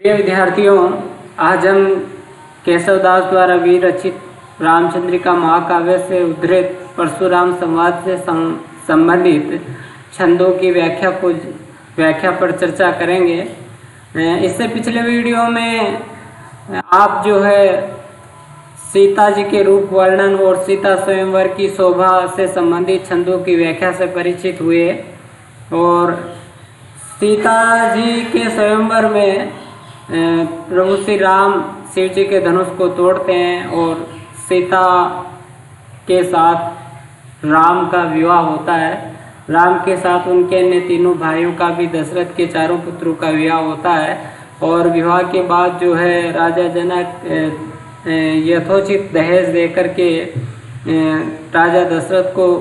प्रिय विद्यार्थियों, आज हम केशवदास द्वारा विरचित रामचंद्रिका महाकाव्य से उद्धृत परशुराम संवाद से संबंधित छंदों की व्याख्या पर चर्चा करेंगे। इससे पिछले वीडियो में आप जो है सीता जी के रूप वर्णन और सीता स्वयंवर की शोभा से संबंधित छंदों की व्याख्या से परिचित हुए और सीता जी के स्वयंवर में प्रभु श्री राम शिव जी के धनुष को तोड़ते हैं और सीता के साथ राम का विवाह होता है। राम के साथ उनके अन्य तीनों भाइयों का भी, दशरथ के चारों पुत्रों का विवाह होता है और विवाह के बाद जो है राजा जनक यथोचित दहेज देकर के राजा दशरथ को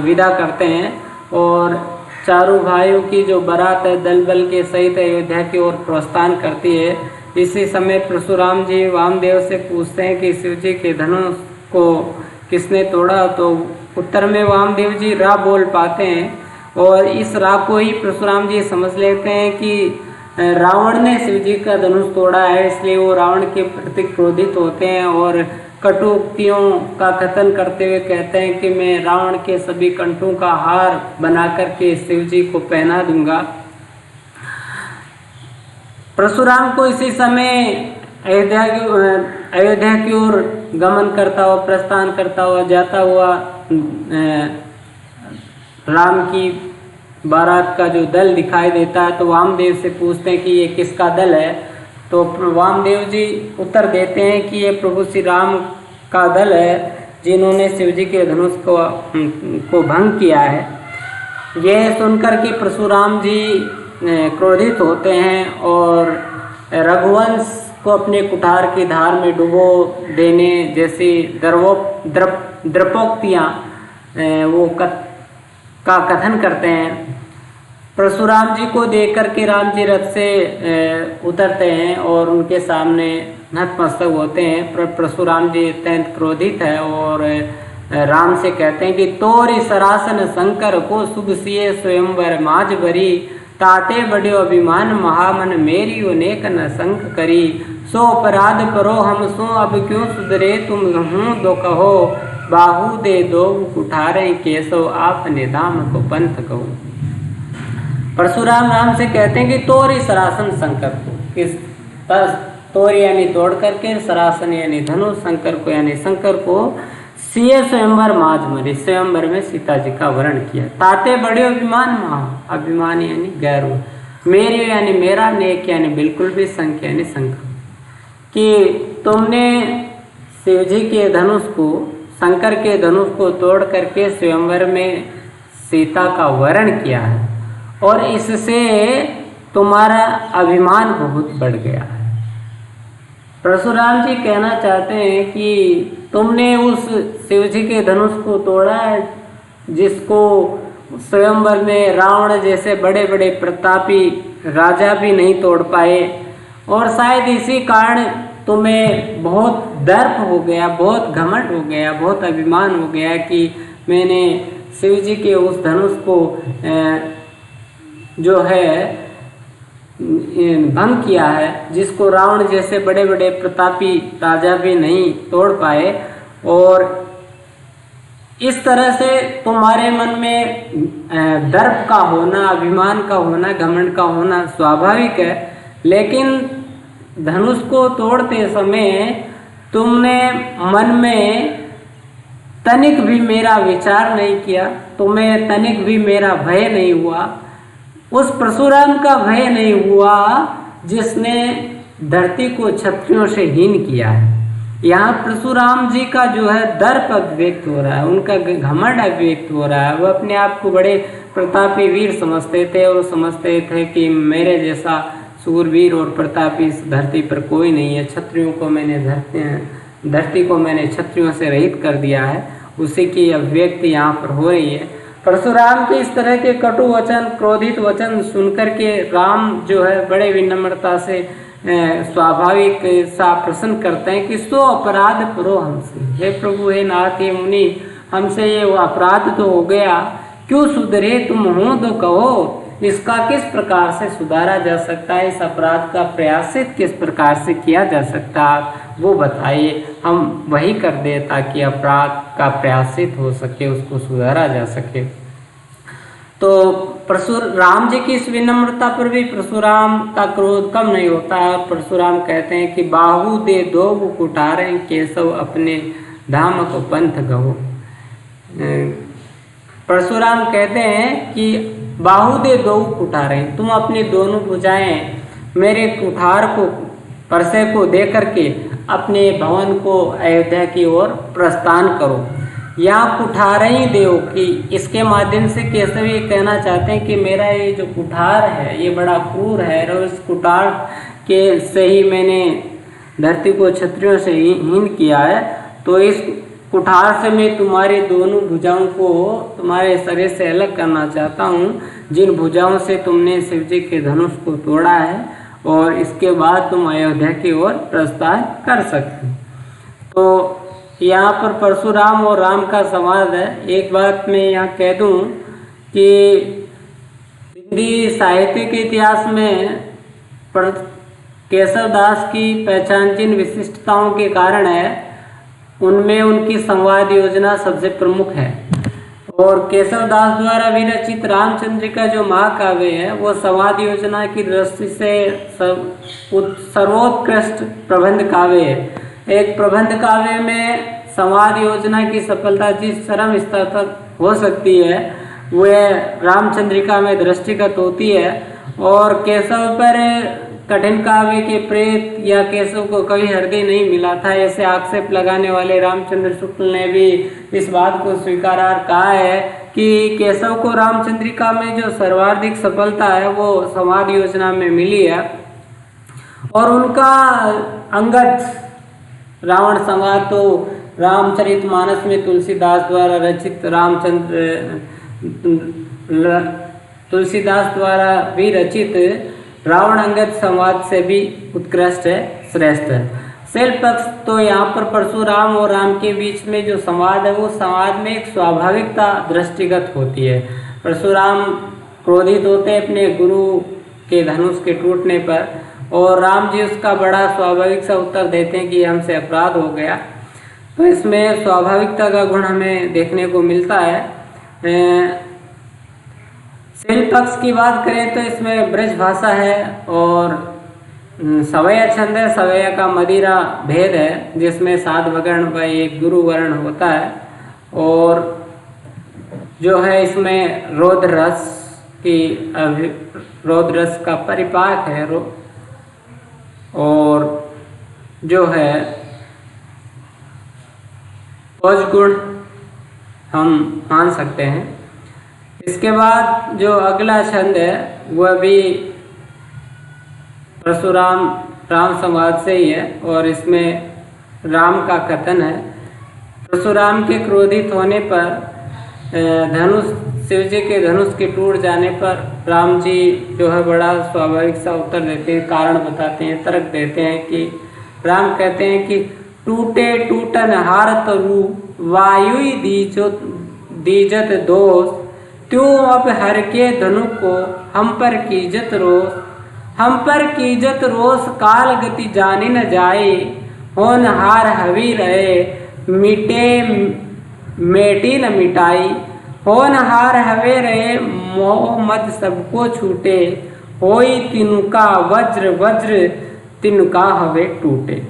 विदा करते हैं और चारों भाइयों की जो बारात है दल बल के सहित अयोध्या की ओर प्रस्थान करती है। इसी समय परशुराम जी वामदेव से पूछते हैं कि शिव जी के धनुष को किसने तोड़ा, तो उत्तर में वामदेव जी रा बोल पाते हैं और इस रा को ही परशुराम जी समझ लेते हैं कि रावण ने शिव जी का धनुष तोड़ा है। इसलिए वो रावण के प्रति क्रोधित होते हैं और कटुक्तियों का कथन करते हुए कहते हैं कि मैं रावण के सभी कंठों का हार बनाकर के शिव जी को पहना दूंगा। परशुराम को इसी समय अयोध्या की ओर गमन करता हुआ, प्रस्थान करता हुआ, जाता हुआ राम की बारात का जो दल दिखाई देता है तो वामदेव से पूछते हैं कि ये किसका दल है। तो वामदेव जी उत्तर देते हैं कि ये प्रभु श्री राम का दल है जिन्होंने शिव जी के धनुष को भंग किया है। यह सुनकर के परशुराम जी क्रोधित होते हैं और रघुवंश को अपने कुठार की धार में डुबो देने जैसी द्रपोक्तियाँ वो का कथन करते हैं। परशुराम जी को देख करके राम जी रथ से उतरते हैं और उनके सामने नतमस्तक होते हैं। पर परशुराम जी अत्यंत क्रोधित है और राम से कहते हैं कि तोरी सरासन शंकर को शुभ सिए स्वयंवर माज भरी, ताते बड़े अभिमान महामन मेरी अनेक न संक करी, सो अपराध करो हम सो अब क्यों सुधरे तुम हूँ दो कहो, बाहु दे दो कुठारे केशव आपने धाम को पंथ कहो। परशुराम राम से कहते हैं कि तोरी सरासन शंकर को, किस तोर यानी तोड़ करके, सरासन यानी धनुष, शंकर को यानी शंकर को सिए स्वयंवर माज मरी, स्वयंवर में सीता जी का वर्ण किया। ताते बड़े अभिमान महा, अभिमान यानी गैर, मेरे यानी मेरा, नेक यानी बिल्कुल भी, संख यानी संख, कि तुमने शिव जी के धनुष को, शंकर के धनुष को तोड़ करके स्वयंवर में सीता का वर्ण किया है और इससे तुम्हारा अभिमान बहुत बढ़ गया है। परशुराम जी कहना चाहते हैं कि तुमने उस शिव जी के धनुष को तोड़ा है जिसको स्वयंवर में रावण जैसे बड़े बड़े प्रतापी राजा भी नहीं तोड़ पाए और शायद इसी कारण तुम्हें बहुत दर्प हो गया, बहुत घमंड हो गया, बहुत अभिमान हो गया कि मैंने शिव जी के उस धनुष को जो है भंग किया है, जिसको रावण जैसे बड़े बड़े प्रतापी राजा भी नहीं तोड़ पाए। और इस तरह से तुम्हारे मन में दर्प का होना, अभिमान का होना, घमंड का होना स्वाभाविक है, लेकिन धनुष को तोड़ते समय तुमने मन में तनिक भी मेरा विचार नहीं किया, तुम्हें तनिक भी मेरा भय नहीं हुआ। उस परशुराम का भय नहीं हुआ जिसने धरती को क्षत्रियों से हीन किया है। यहाँ परशुराम जी का जो है दर्प अभिव्यक्त हो रहा है, उनका घमंड अभिव्यक्त हो रहा है। वो अपने आप को बड़े प्रतापी वीर समझते थे और समझते थे कि मेरे जैसा सूरवीर और प्रतापी इस धरती पर कोई नहीं है। क्षत्रियों को मैंने धरती को मैंने क्षत्रियों से रहित कर दिया है, उसी की अभिव्यक्ति यहाँ पर हो रही है। परशुराम के इस तरह के कटु वचन, क्रोधित वचन सुनकर के राम जो है बड़े विनम्रता से स्वाभाविक सा प्रश्न करते हैं कि सो अपराध करो हमसे, हे प्रभु, हे नाथ, हे मुनि, हमसे ये अपराध तो हो गया, क्यों सुधरे तुम हो तो कहो, इसका किस प्रकार से सुधारा जा सकता है, इस अपराध का प्रायश्चित किस प्रकार से किया जा सकता है, वो बताइए। हम वही कर दें ताकि अपराध का प्रायश्चित हो सके, उसको सुधारा जा सके। तो परशुराम जी की इस विनम्रता पर भी परशुराम का क्रोध कम नहीं होता है और परशुराम कहते हैं कि बाहु दे दो कुठारे केशव अपने धाम को पंथ गहो। परशुराम कहते हैं कि बाहु दे दो कुठारे, तुम अपनी दोनों भुजाएं मेरे कुठार को परसे को दे करके अपने भवन को अयोध्या की ओर प्रस्थान करो। यहाँ कुठार ही देव कि इसके माध्यम से केशव ये कहना चाहते हैं कि मेरा ये जो कुठार है ये बड़ा क्रूर है और इस कुठार के से ही मैंने धरती को क्षत्रियों से हीन किया है। तो इस कुठार से मैं तुम्हारी दोनों भुजाओं को तुम्हारे शरीर से अलग करना चाहता हूँ, जिन भुजाओं से तुमने शिव जी के धनुष को तोड़ा है, और इसके बाद तुम अयोध्या की ओर प्रस्थान कर सकते हो। तो यहाँ पर परशुराम और राम का संवाद है। एक बात मैं यहाँ कह दूँ कि हिंदी साहित्य के इतिहास में केशव दास की पहचान जिन विशिष्टताओं के कारण है, उनमें उनकी संवाद योजना सबसे प्रमुख है। और केशव दास द्वारा विरचित रामचंद्र का जो महाकाव्य है वो संवाद योजना की दृष्टि से सर्वोत्कृष्ट प्रबंध काव्य है। एक प्रबंध काव्य में संवाद योजना की सफलता जिस चरम स्तर तक हो सकती है वह रामचंद्रिका में दृष्टिगत होती है। और केशव पर कठिन काव्य के प्रेत या केशव को कभी हृदय नहीं मिला था, ऐसे आक्षेप लगाने वाले रामचंद्र शुक्ल ने भी इस बात को स्वीकार कहा है कि केशव को रामचंद्रिका में जो सर्वाधिक सफलता है वो संवाद योजना में मिली है। और उनका अंगद रावण संवाद तो रामचरितमानस में तुलसीदास द्वारा रचित तुलसीदास द्वारा भी रचित रावण अंगद संवाद से भी उत्कृष्ट है, श्रेष्ठ है। शैल पक्ष तो यहाँ पर परशुराम और राम के बीच में जो संवाद है वो संवाद में एक स्वाभाविकता दृष्टिगत होती है। परशुराम क्रोधित होते हैं अपने गुरु के धनुष के टूटने पर, और राम जी उसका बड़ा स्वाभाविक सा उत्तर देते हैं कि हमसे अपराध हो गया। तो इसमें स्वाभाविकता का गुण हमें देखने को मिलता है। शैल पक्ष की बात करें तो इसमें ब्रज भाषा है और सवैया छंद है। सवैया का मदिरा भेद है जिसमें 7 वर्ण व 1 गुरु वर्ण होता है। और जो है इसमें रौद्र रस का परिपाक है। और जो है गुण हम मान सकते हैं। इसके बाद जो अगला छंद है वह भी परशुराम राम संवाद से ही है और इसमें राम का कथन है। परशुराम के क्रोधित होने पर धनुष शिव जी के धनुष के टूट जाने पर राम जी जो है बड़ा स्वाभाविक सा उत्तर देते हैं, कारण बताते हैं, तर्क देते हैं कि राम कहते हैं कि टूटे टूटन हार तरु वायु दीजत दोष, त्यों अब हर के धनु को हम पर कीजत रोष, हम पर कीजत रोष काल गति जाने न जाए, होन हार हवी रहे मिटे मेटी न मिटाई, होन हार हवे रहे मोह मद सबको छूटे, होई तिनुका वज्र वज्र तिनुका हवे टूटे।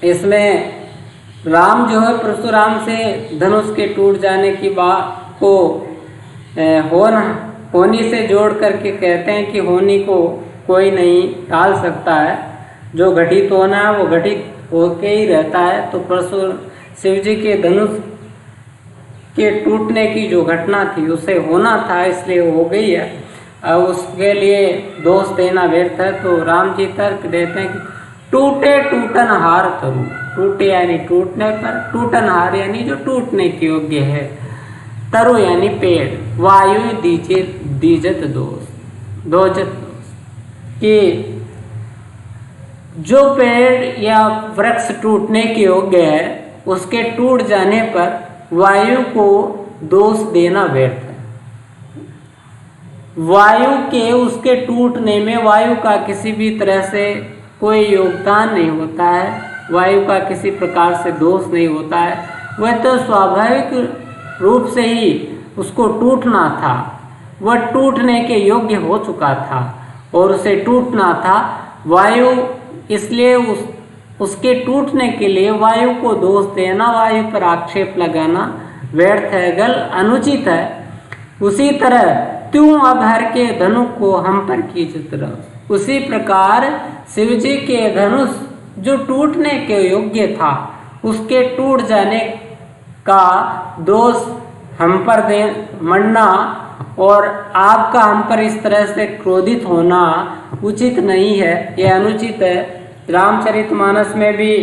इसमें राम जो है परशुराम से धनुष के टूट जाने की बात को होनी से जोड़ करके कहते हैं कि होनी को कोई नहीं टाल सकता है, जो घटित होना है वो घटित होके ही रहता है। तो शिव जी के धनुष के टूटने की जो घटना थी उसे होना था, इसलिए हो गई है। अब उसके लिए दोष देना व्यर्थ है। तो राम जी तर्क देते हैं कि टूटे टूटन हार तरु, टूटे यानी टूटने पर, टूटन हार यानी जो टूटने के योग्य है, तरु यानी पेड़, वायु दीजत दोष कि जो पेड़ या वृक्ष टूटने के योग्य है उसके टूट जाने पर वायु को दोष देना व्यर्थ है। वायु के उसके टूटने में वायु का किसी भी तरह से कोई योगदान नहीं होता है, वायु का किसी प्रकार से दोष नहीं होता है। वह तो स्वाभाविक रूप से ही उसको टूटना था, वह टूटने के योग्य हो चुका था और उसे टूटना था। वायु इसलिए उसके टूटने के लिए वायु को दोष देना, वायु पर आक्षेप लगाना व्यर्थ है, अनुचित है। उसी तरह त्यों अब हर के धनुष को हम पर कीजित रहो। उसी प्रकार शिव जी के धनुष जो टूटने के योग्य था, उसके टूट जाने का दोष हम पर दे मरना और आपका हम पर इस तरह से क्रोधित होना उचित नहीं है, यह अनुचित है। रामचरितमानस में भी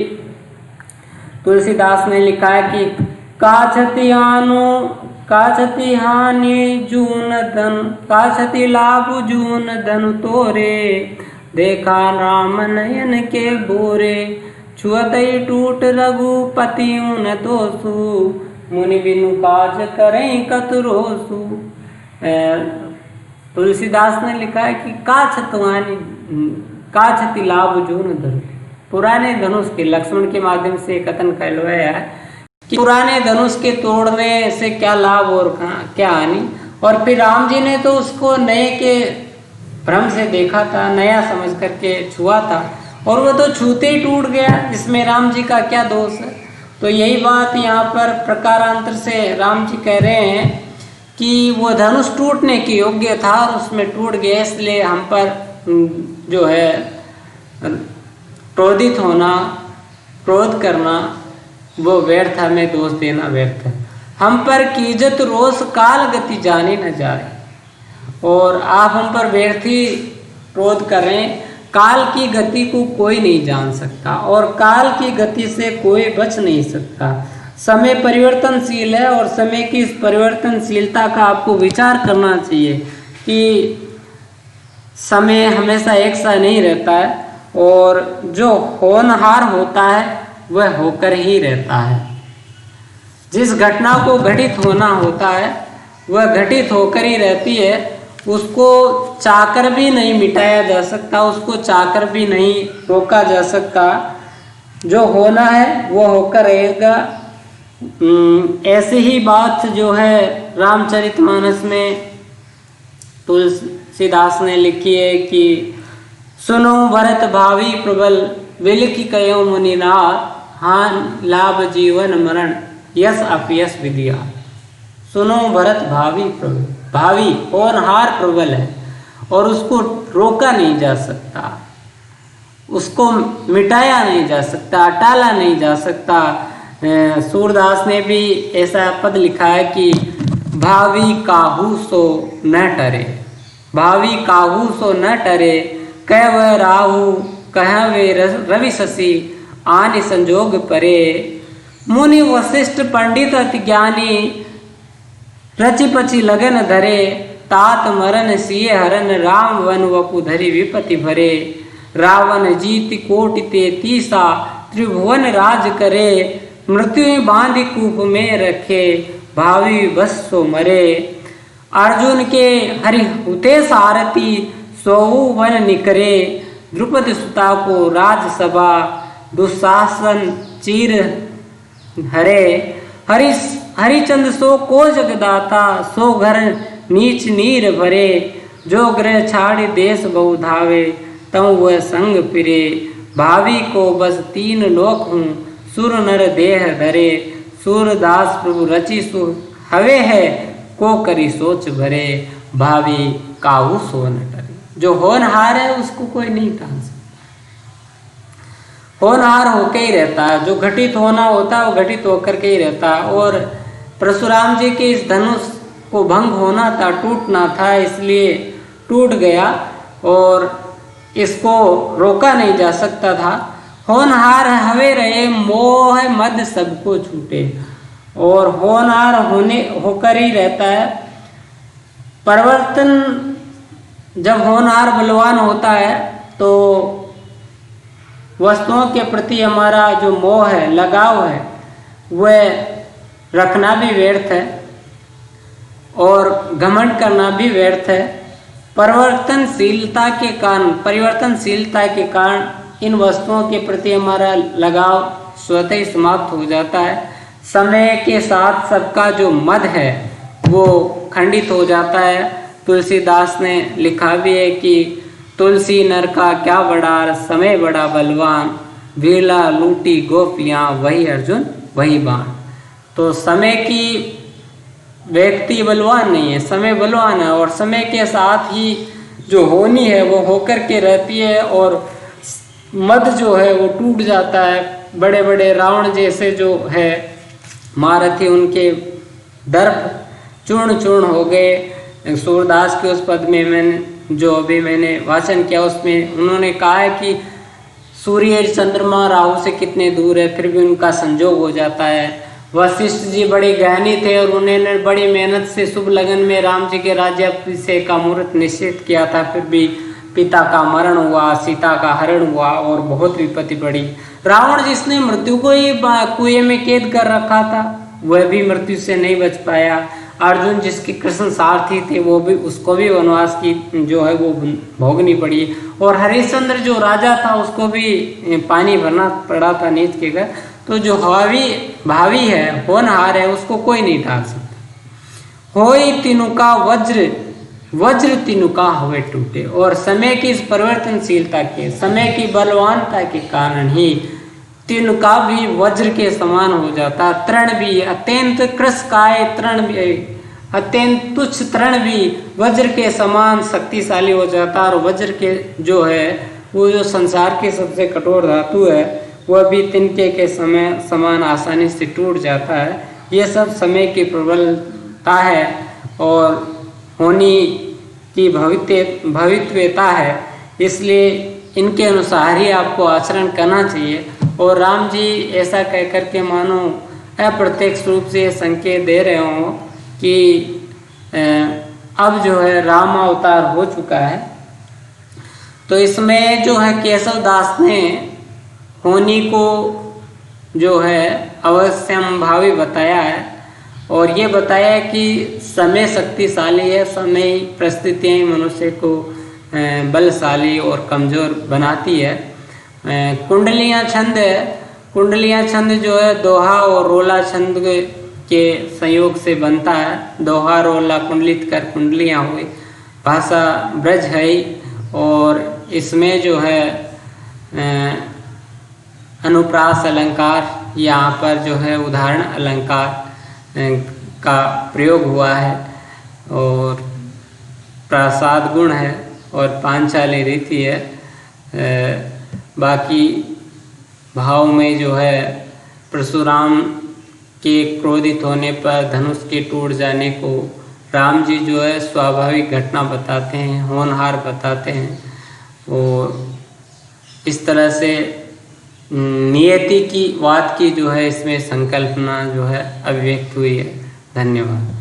तुलसीदास ने लिखा है कि काछति हानि जून धन, काछति लाभ जून धन तोरे, देखा राम नयन के बोरे, छुअतई टूट रघुपति उन तोसु, मुनि बिनु काज करें कतरोसु। तुलसीदास ने लिखा है कि काछति लाभ जून धन, पुराने धनुष के, लक्ष्मण के माध्यम से कथन कहलवाया है कि पुराने धनुष के तोड़ने से क्या लाभ और क्या हानि। और फिर राम जी ने तो उसको नए के भ्रम से देखा था, नया समझ करके छुआ था और वो तो छूते ही टूट गया, इसमें राम जी का क्या दोष है। तो यही बात यहाँ पर प्रकारांतर से राम जी कह रहे हैं कि वो धनुष टूटने के योग्य था और उसमें टूट गया, इसलिए हम पर जो है क्रोधित होना, क्रोध करना वो व्यर्थ, हमें दोष देना व्यर्थ है। हम पर कीजत रोष काल गति जानी न जाए, और आप हम पर व्यर्थ ही क्रोध करें। काल की गति को कोई नहीं जान सकता और काल की गति से कोई बच नहीं सकता। समय परिवर्तनशील है और समय की इस परिवर्तनशीलता का आपको विचार करना चाहिए कि समय हमेशा एक सा नहीं रहता है और जो होनहार होता है वह होकर ही रहता है। जिस घटना को घटित होना होता है वह घटित होकर ही रहती है, उसको चाहकर भी नहीं मिटाया जा सकता, उसको चाहकर भी नहीं रोका जा सकता। जो होना है वो होकर रहेगा। ऐसी ही बात जो है रामचरितमानस में तुलसीदास ने लिखी है कि सुनो भरत भावी प्रबल, विलिखि कयो मुनिनाथ, हान लाभ जीवन मरण, यश अपयश विद्या। सुनो भरत भावी प्रबल, भावी होनहार प्रबल है और उसको रोका नहीं जा सकता, उसको मिटाया नहीं जा सकता, टाला नहीं जा सकता। सूरदास ने भी ऐसा पद लिखा है कि भावी काहू सो न टरे, भावी काहू सो न टरे, कह वह राहु कह वे रवि शशि, आनि संजोग परे, मुनि वशिष्ठ पंडित अति ज्ञानी, रचि पचि लगन धरे, तात मरन सिय हरन, राम वन वपु धरि विपति भरे, रावण जीति कोटि ते तीसा, त्रिभुवन राज करे, मृत्यु बांधि कूप में रखे, भावी बस सो मरे। अर्जुन के हरि हुते सारथी, सोऊ वन निकरे, द्रुपद सुता को राजसभा, दुशासन चीर हरे, हरिचंद सो को जगदाता, सो घर नीच नीर भरे, जो ग्रह छाड़ी देश बहु धावे, तऊ वह संग फिरे, भावी को बस तीन लोक हूँ, सुर नर देह धरे, सूरदास प्रभु रचि सु हवे है, को करी सोच भरे, भावी काहू सो न टरे। जो होनहार है उसको कोई नहीं टाल सकता, होनहार होकर ही रहता है। जो घटित होना होता है वो घटित होकर के ही रहता है। और परशुराम जी के इस धनुष को भंग होना था, टूटना था, इसलिए टूट गया और इसको रोका नहीं जा सकता था। होनहार हवे रहे, मोह मद सबको छूटे, और होनहार होकर ही रहता है। परिवर्तन जब होनहार बलवान होता है तो वस्तुओं के प्रति हमारा जो मोह है, लगाव है, वह रखना भी व्यर्थ है और घमंड करना भी व्यर्थ है। परिवर्तनशीलता के कारण इन वस्तुओं के प्रति हमारा लगाव स्वतः ही समाप्त हो जाता है। समय के साथ सबका जो मद है वो खंडित हो जाता है। तुलसीदास ने लिखा भी है कि तुलसी नर का क्या बड़ा, समय बड़ा बलवान, वीला लूटी गोपियाँ, वही अर्जुन वही बाण। तो समय की व्यक्ति बलवान नहीं है, समय बलवान है, और समय के साथ ही जो होनी है वो होकर के रहती है, और मद जो है वो टूट जाता है। बड़े बड़े रावण जैसे जो है महारथी, उनके दर्प चूर्ण चूर्ण हो गए। सूरदास के उस पद में मैंने वाचन किया, उसमें उन्होंने कहा है कि सूर्य चंद्रमा राहु से कितने दूर है, फिर भी उनका संजोग हो जाता है। वशिष्ठ जी बड़े ज्ञानी थे और उन्होंने बड़ी मेहनत से शुभ लगन में राम जी के राज्याभिषेक का मुहूर्त निश्चित किया था, फिर भी पिता का मरण हुआ, सीता का हरण हुआ और बहुत विपत्ति पड़ी। रावण जिसने मृत्यु को ही कुएं में कैद कर रखा था, वह भी मृत्यु से नहीं बच पाया। अर्जुन जिसके कृष्ण सारथी थे, वो भी, उसको भी वनवास की जो है वो भोगनी पड़ी। और हरिश्चंद्र जो राजा था, उसको भी पानी भरना पड़ा था नीच के घर। तो जो भावी है, होनहार है, उसको कोई नहीं ढाक सकता। होई तिनुका वज्र तिनुका हवे टूटे। और समय की इस परिवर्तनशीलता के, समय की बलवानता के कारण ही तिनुका भी वज्र के समान हो जाता। तृण भी अत्यंत कृशकाय, तृण भी अत्यंत तुच्छ तृण भी वज्र के समान शक्तिशाली हो जाता। और वज्र के जो है वो जो संसार की सबसे कठोर धातु है, वह भी तिनके के समान आसानी से टूट जाता है। ये सब समय की प्रबलता है और होनी की भविष्यता है, इसलिए इनके अनुसार ही आपको आचरण करना चाहिए। और राम जी ऐसा कह कर के मानो अप्रत्यक्ष रूप से ये संकेत दे रहे हों कि अब जो है राम अवतार हो चुका है। तो इसमें जो है केशव दास ने होनी को जो है अवश्यम भावी बताया है, और ये बताया कि समय शक्तिशाली है, समय परिस्थितियाँ मनुष्य को बलशाली और कमज़ोर बनाती है। कुंडलियाँ छंद है, कुंडलियाँ छंद जो है दोहा और रोला छंद के संयोग से बनता है। दोहा रोला कुंडलित कर कुंडलियाँ हुई, भाषा ब्रज है। और इसमें जो है अनुप्रास अलंकार, यहाँ पर जो है उदाहरण अलंकार का प्रयोग हुआ है, और प्रासाद गुण है और पांचाली रीति है। बाकी भाव में जो है परशुराम के क्रोधित होने पर धनुष के टूट जाने को राम जी जो है स्वाभाविक घटना बताते हैं, होनहार बताते हैं। और इस तरह से नियति की बात की जो है इसमें संकल्पना जो है अभिव्यक्त हुई है। धन्यवाद।